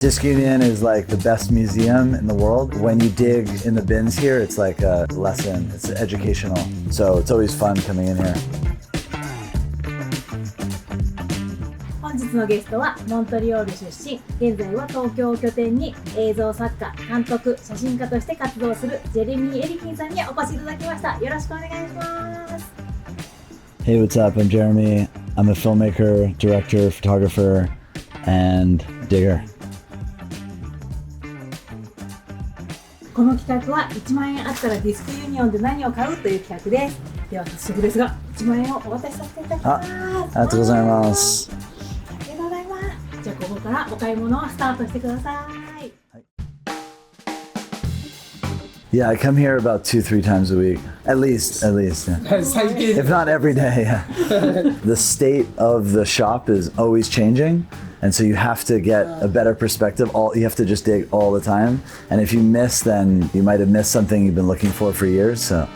Diskunion is like the best museum in the world. When you dig in the bins here, it's like a lesson. It's educational. So it's always fun coming in here. 本日のゲストはモントリオール出身、現在は東京を拠点に映像作家、監督、写真家として活動するジェレミー・エリキンさんにお越しいただきました。よろしくお願いします。Hey, what's up? I'm Jeremy. I'm a filmmaker, director, photographer, and digger. この企画は1万円あったらディスクユニオンで何を買うという企画です。では早速ですが、1万円をお渡しさせていただきます。ありがとうございます。ありがとうございます。じゃあここからお買い物をスタートしてください。Yeah, I come here about 2-3 times a week. At least. Yeah. If not every day. Yeah. The state of the shop is always changing. And so you have to get a better perspective. You have to just dig all the time. And if you miss, then you might have missed something you've been looking for years. So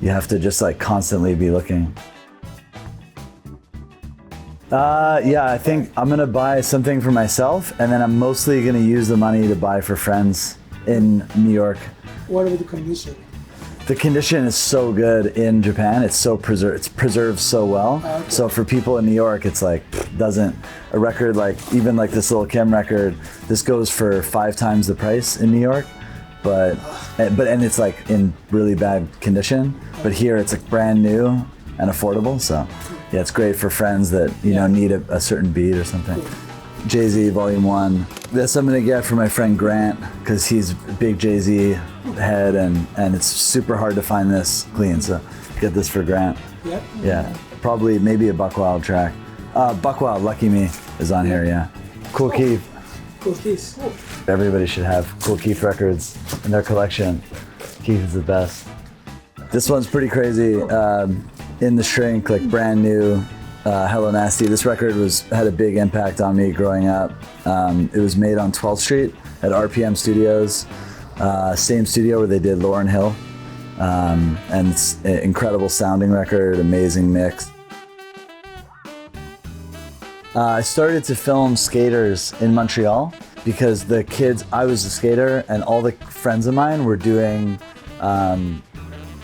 you have to just like constantly be looking. Yeah, I think I'm gonna buy something for myself, and then I'm mostly gonna use the money to buy for friends in New York. What about the condition? The condition is so good in Japan. It's so it's preserved so well. Okay. So for people in New York, it's like a record like even like this little Kim record. This goes for 5 times the price in New York, but it's like in really bad condition. But here it's like brand new and affordable. So yeah, it's great for friends that need a certain beat or something. Jay-Z Volume 1. This I'm gonna get for my friend Grant because he's a big Jay-Z head and it's super hard to find this clean, so get this for Grant. Yep. Yeah, probably maybe a Buckwild track. Buckwild, Lucky Me is on here, yeah. Cool Keith. Cool Keith. Everybody should have Cool Keith records in their collection. Keith is the best. This one's pretty crazy. In the Shrink, like brand new. Hello Nasty. This record had a big impact on me growing up. It was made on 12th Street at RPM Studios, same studio where they did Lauryn Hill, and it's an incredible sounding record, amazing mix. I started to film skaters in Montreal because I was a skater and all the friends of mine were doing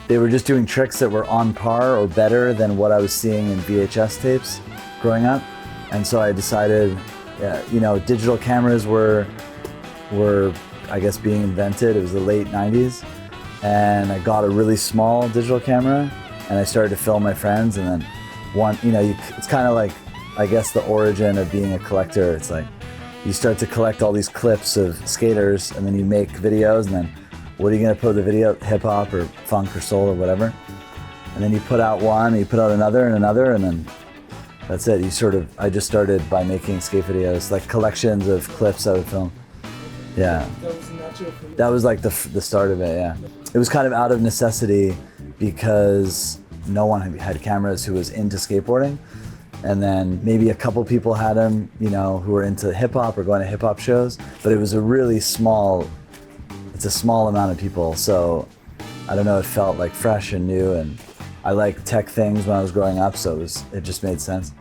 they were just doing tricks that were on par or better than what I was seeing in VHS tapes growing up. And so I decided, digital cameras were I guess being invented. It was the late 90s. And I got a really small digital camera and I started to film my friends. And then it's kind of like, I guess the origin of being a collector. It's like you start to collect all these clips of skaters and then you make videos and then what are you going to put the video? Hip hop or funk or soul or whatever. And then you put out one, and you put out another and another, and then that's it. I just started by making skate videos, like collections of clips I would film. Yeah. That was natural for you. That was like the start of it, yeah. It was kind of out of necessity because no one had cameras who was into skateboarding. And then maybe a couple people had them, who were into hip hop or going to hip hop shows, but it was it's a small amount of people, so I don't know, it felt like fresh and new, and I liked tech things when I was growing up, so it just made sense.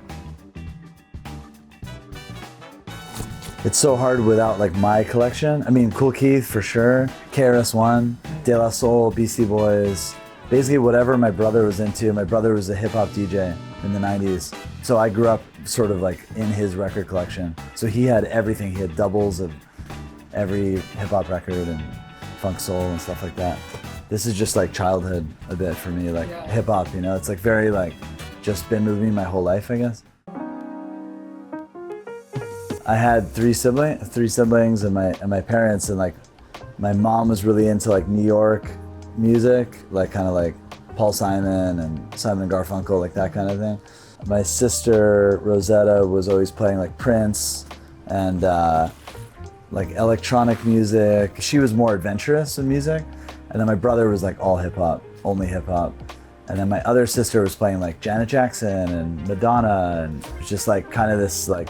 It's so hard without like my collection. I mean, Cool Keith for sure, KRS-One, De La Soul, Beastie Boys, basically whatever my brother was into. My brother was a hip hop DJ in the 90s, so I grew up sort of like in his record collection. So he had everything. He had doubles of every hip hop record and funk soul and stuff like that. This is just like childhood a bit for me, like hip hop, it's like very like just been with me my whole life, I guess. I had three siblings and my parents, and like my mom was really into like New York music, like kind of like Paul Simon and Simon & Garfunkel, like that kind of thing. My sister Rosetta was always playing like Prince and like electronic music. She was more adventurous in music. And then my brother was like all hip hop, only hip hop. And then my other sister was playing like Janet Jackson and Madonna, and it was just like kind of this like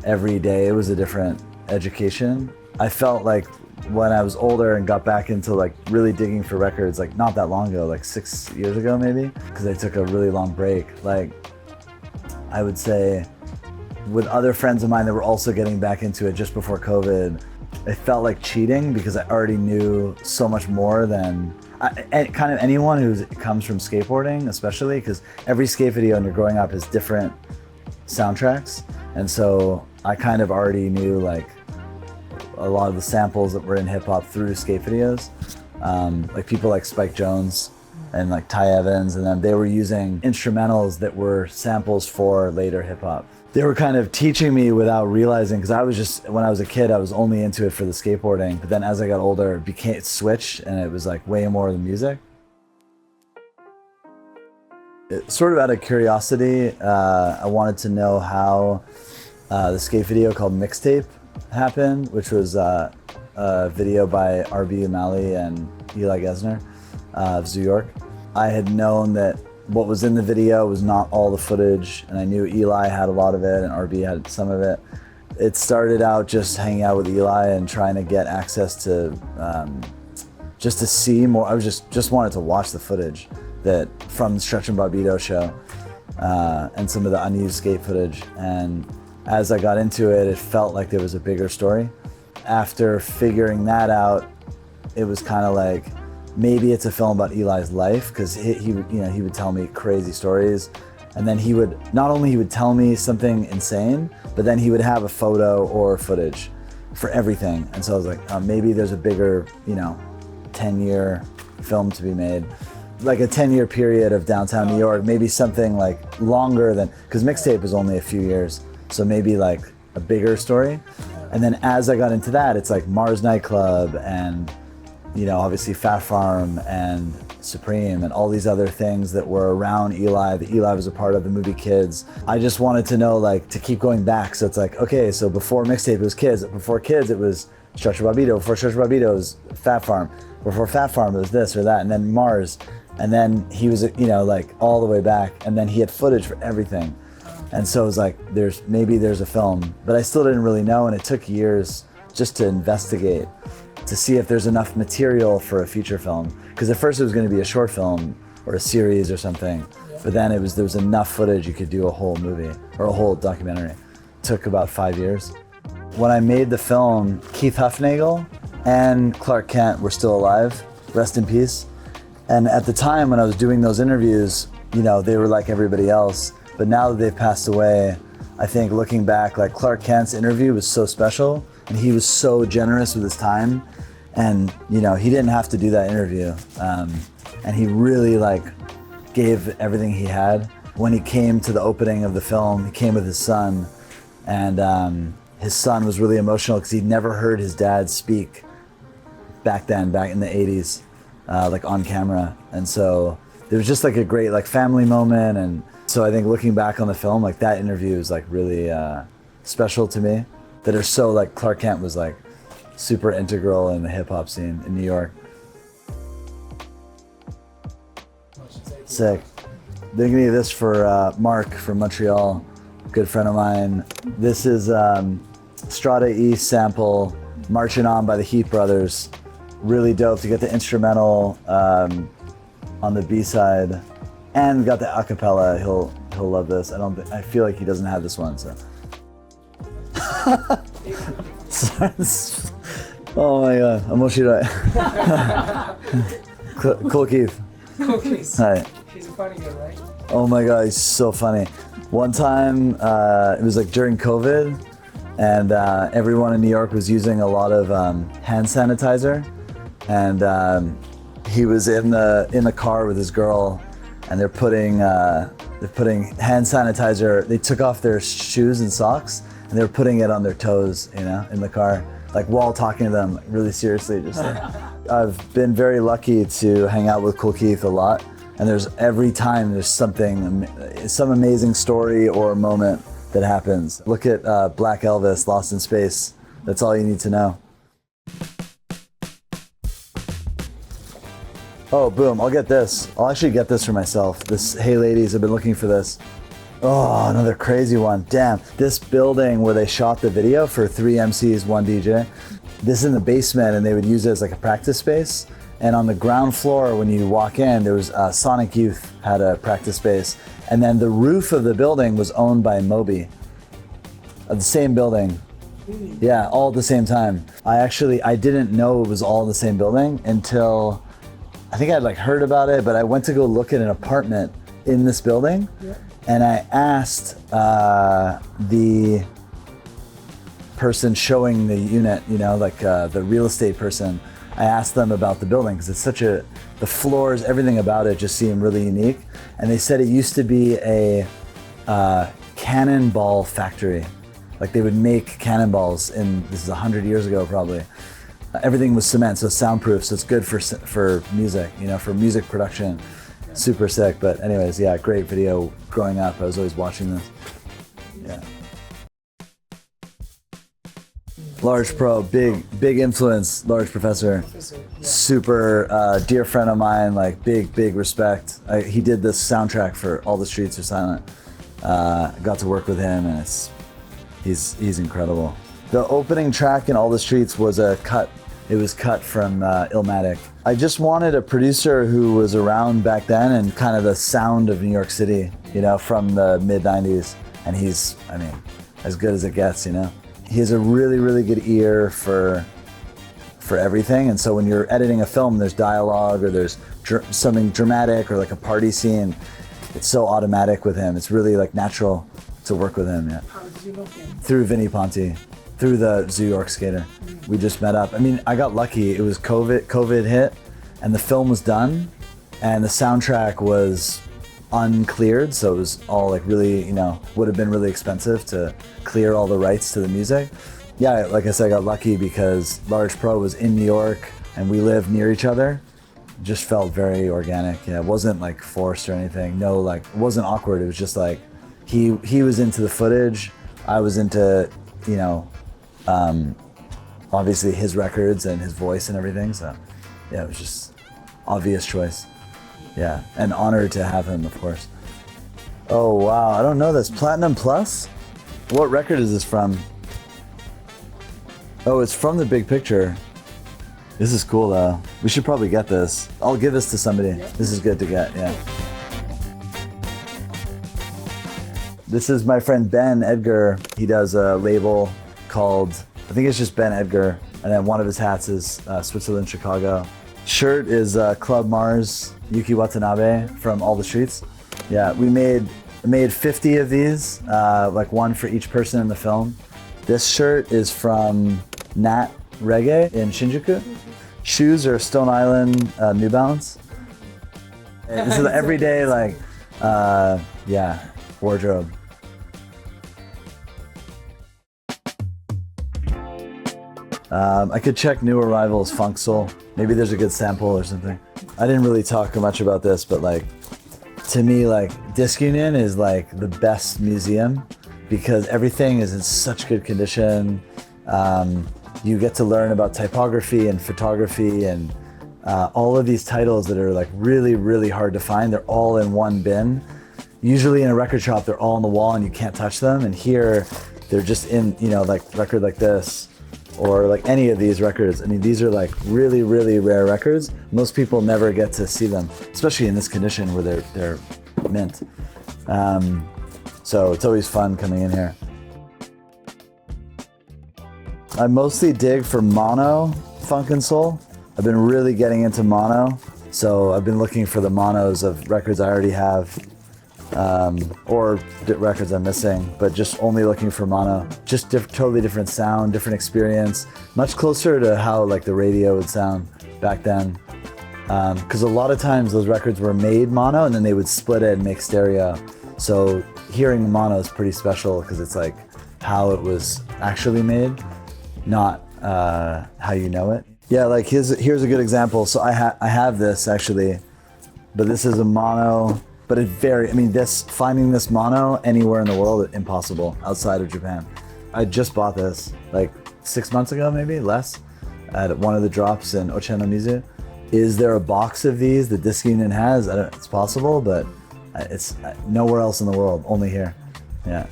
every day it was a different education. I felt like when I was older and got back into like really digging for records, like not that long ago, like 6 years ago maybe, because I took a really long break. Like I would say with other friends of mine that were also getting back into it just before COVID, it felt like cheating because I already knew so much more than kind of anyone who comes from skateboarding, especially because every skate video when you're growing up has different soundtracks. And so I kind of already knew like a lot of the samples that were in hip hop through skate videos. Like people like Spike Jonze and like Ty Evans, and then they were using instrumentals that were samples for later hip hop. They were kind of teaching me without realizing, because I was just, when I was a kid, I was only into it for the skateboarding. But then as I got older, it switched and it was like way more than music. Sort of out of curiosity, I wanted to know how the skate video called Mixtape happened, which was a video by R.B. O'Malley and Eli Gesner of New York. I had known that what was in the video was not all the footage, and I knew Eli had a lot of it and R.B. had some of it. It started out just hanging out with Eli and trying to get access to just to see more. I was just wanted to watch the footage that from the Stretch and Bobbito show and some of the unused skate footage. And as I got into it, it felt like there was a bigger story. After figuring that out, it was kind of like, maybe it's a film about Eli's life, because he would tell me crazy stories, and then he would tell me something insane, but then he would have a photo or footage for everything. And so I was like, maybe there's a bigger, 10-year film to be made, like a 10-year period of downtown New York, maybe something like longer than, because Mixtape is only a few years, so maybe like a bigger story. And then as I got into that, it's like Mars Nightclub and obviously Fat Farm and Supreme and all these other things that were around Eli, that Eli was a part of, the movie Kids. I just wanted to know, like, to keep going back. So it's like, okay, so before Mixtape it was Kids, before Kids it was Stretch and Bobbito, before Stretch and Bobbito it was Fat Farm, before Fat Farm it was this or that, and then Mars, and then he was, like all the way back, and then he had footage for everything. And so it was like, maybe there's a film, but I still didn't really know, and it took years just to investigate, to see if there's enough material for a feature film. Because at first it was going to be a short film or a series or something, but then there was enough footage you could do a whole movie or a whole documentary. It took about 5 years. When I made the film, Keith Hufnagel and Clark Kent were still alive, rest in peace. And at the time when I was doing those interviews, they were like everybody else. But now that they've passed away, I think looking back, like Clark Kent's interview was so special, and he was so generous with his time. And he didn't have to do that interview, and he really gave everything he had. When he came to the opening of the film, he came with his son, and his son was really emotional because he'd never heard his dad speak back in the 80s, on camera. And so there was just a great family moment. And so I think looking back on the film, that interview is really special to me. That are so Clark Kent was super integral in the hip hop scene in New York. Sick. Thinking of this for Mark from Montreal, good friend of mine. This is Strata East sample, Marching On by the Heat Brothers. Really dope to get the instrumental on the B-side, and got the acapella. He'll love this. I feel like he doesn't have this one, so. Oh my god, 面白い。Cool Keith. Cool Keith. Hi. He's a funny guy, right? Oh my god, he's so funny. One time, it was during COVID, and everyone in New York was using a lot of hand sanitizer, and he was in the car with his girl, and they're putting hand sanitizer. They took off their shoes and socks, and they were putting it on their toes, in the car, while talking to them, really seriously. I've been very lucky to hang out with Cool Keith a lot, and every time there's some amazing story or moment that happens. Look at Black Elvis, Lost in Space. That's all you need to know. Oh, boom, I'll get this. I'll actually get this for myself. Hey ladies, I've been looking for this. Oh, another crazy one. Damn. This building where they shot the video for 3 MCs, 1 DJ, this is in the basement, and they would use it as a practice space. And on the ground floor, when you walk in, there was Sonic Youth had a practice space. And then the roof of the building was owned by Moby. The same building. Really? Yeah, all at the same time. I didn't know it was all in the same building until I think I'd like heard about it, but I went to go look at an apartment in this building, Yeah. and I asked the person showing the unit, you know, like the real estate person, I asked them about the building because it's the floors, everything about it just seemed really unique. And they said it used to be a cannonball factory. Like they would make cannonballs this is 100 years ago probably. Everything was cement, so soundproof, so it's good for music, you know, for music production. Super sick, but anyways, yeah, great video. Growing up, I was always watching this. Yeah. Large Pro, big influence, Large Professor. Super dear friend of mine, like big respect. He did this soundtrack for All the Streets Are Silent. Got to work with him, and he's incredible. The opening track in All the Streets was a cut. It was cut from Illmatic. I just wanted a producer who was around back then and kind of the sound of New York City, you know, from the mid 90s. And he's, I mean, as good as it gets, you know. He has a really good ear for everything. And so when you're editing a film, there's dialogue or there's something dramatic or like a party scene. It's so automatic with him. It's really like natural to work with him. Yeah. How did you know him? Through Vinnie Ponti, through the Zoo York skater. We just met up. I mean, I got lucky. It was COVID hit, and the film was done, and the soundtrack was uncleared, so it was all like really, you know, would have been really expensive to clear all the rights to the music. Yeah, like I said, I got lucky because Large Pro was in New York and we lived near each other. It just felt very organic. Yeah, it wasn't like forced or anything. No, like it wasn't awkward. It was just like he was into the footage. I was into, you know, obviously his records and his voice and everything. So yeah, it was just obvious choice. Yeah, and honored to have him, of course. Oh wow, I don't know this. Platinum Plus? What record is this from? Oh, it's from The Big Picture. This is cool though. We should probably get this. I'll give this to somebody. This is good to get, yeah. This is my friend Ben Edgar. He does a label called, I think it's just Ben Edgar, and then one of his hats is Switzerland, Chicago. Shirt is Club Mars, Yuki Watanabe from All the Streets. Yeah, we made 50 of these, like one for each person in the film. This shirt is from Nat Reggae in Shinjuku. Shoes are Stone Island New Balance. This is everyday, like, yeah, wardrobe. I could check New Arrivals Funk Soul. Maybe there's a good sample or something. I didn't really talk much about this, but like, to me, like, Diskunion is like the best museum because everything is in such good condition. You get to learn about typography and photography and all of these titles that are like really hard to find. They're all in one bin. Usually in a record shop, they're all on the wall and you can't touch them. And here, they're just in, you know, like record like this, or like any of these records. I mean, these are like really rare records. Most people never get to see them, especially in this condition where they're mint. So it's always fun coming in here. I mostly dig for mono funk and soul. I've been really getting into mono. So I've been looking for the monos of records I already have, or records I'm missing, but just only looking for mono. Just totally different sound, different experience, much closer to how like the radio would sound back then. Because a lot of times those records were made mono and then they would split it and make stereo. So hearing mono is pretty special because it's like how it was actually made, not how you know it. Yeah, like here's a good example. So I have this actually, but this is a mono. But finding this mono anywhere in the world, impossible outside of Japan. I just bought this like 6 months ago, maybe less, at one of the drops in Ochanomizu. Is there a box of these that Diskunion has? I don't, it's possible, but it's nowhere else in the world, only here. Yeah.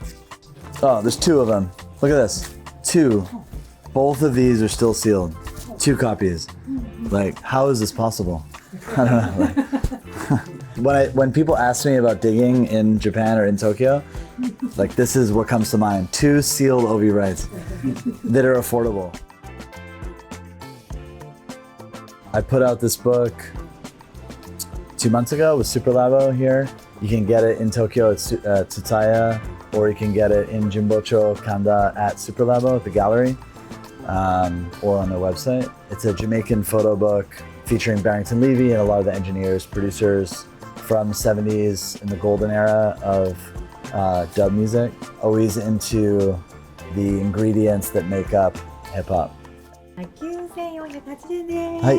Oh, there's 2 of them. Look at this, 2. Both of these are still sealed. 2 copies. Like, how is this possible? I don't know. Like, when people ask me about digging in Japan or in Tokyo, Like this is what comes to mind. 2 sealed OV rights that are affordable. I put out this book 2 months ago with Super Labo here. You can get it in Tokyo at Tsutaya, or you can get it in Jimbocho Kanda at Super Labo at the gallery, or on their website. It's a Jamaican photo book featuring Barrington Levy and a lot of the engineers, producers from the 70s in the golden era of dub music, always into the ingredients that make up hip hop. 9480円です。はい、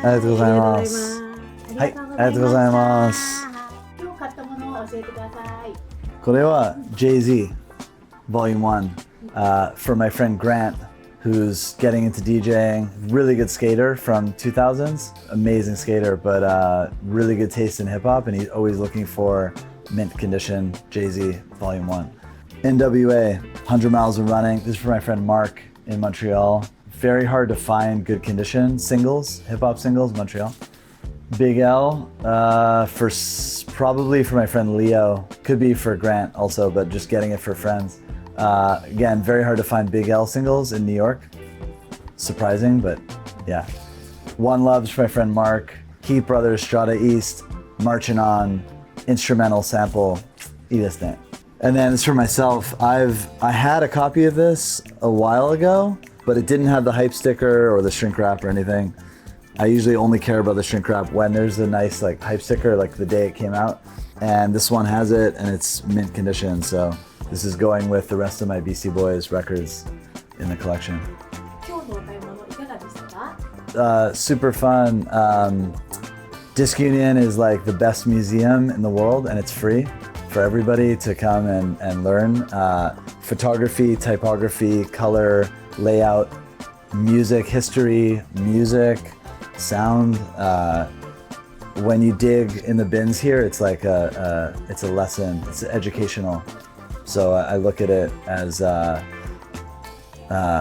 ありがとうございます。はい、ありがとうございます。今日買ったものを教えてください。これは Jay-Z Volume 1 for my friend Grant, who's getting into DJing. Really good skater from 2000s, amazing skater, but really good taste in hip hop, and he's always looking for mint condition Jay-Z Volume 1. NWA 100 Miles of Running. This is for my friend Mark in Montreal. Very hard to find good condition singles, hip hop singles, Montreal. Big L, probably for my friend Leo. Could be for Grant also, but just getting it for friends. Again, very hard to find Big L singles in New York. Surprising, but yeah. One Love's for my friend Mark. Heat Brothers, Strata East, Marching On, instrumental sample, Idesne. And then it's for myself. I had a copy of this a while ago, but it didn't have the hype sticker or the shrink wrap or anything. I usually only care about the shrink wrap when there's a nice like hype sticker, like the day it came out. And this one has it, and it's mint condition. So this is going with the rest of my BC Boys records in the collection. 今日のお買い物いかがでしたか？ Super fun. Diskunion is like the best museum in the world, and it's free for everybody to come and learn. Photography, typography, color, layout, music, history, music, sound. When you dig in the bins here, it's like it's a lesson. It's educational. So I look at it as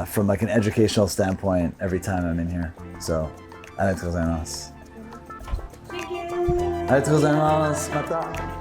from like an educational standpoint every time I'm in here. So, ありがとうございます。Thank you. ありがとうございます。また。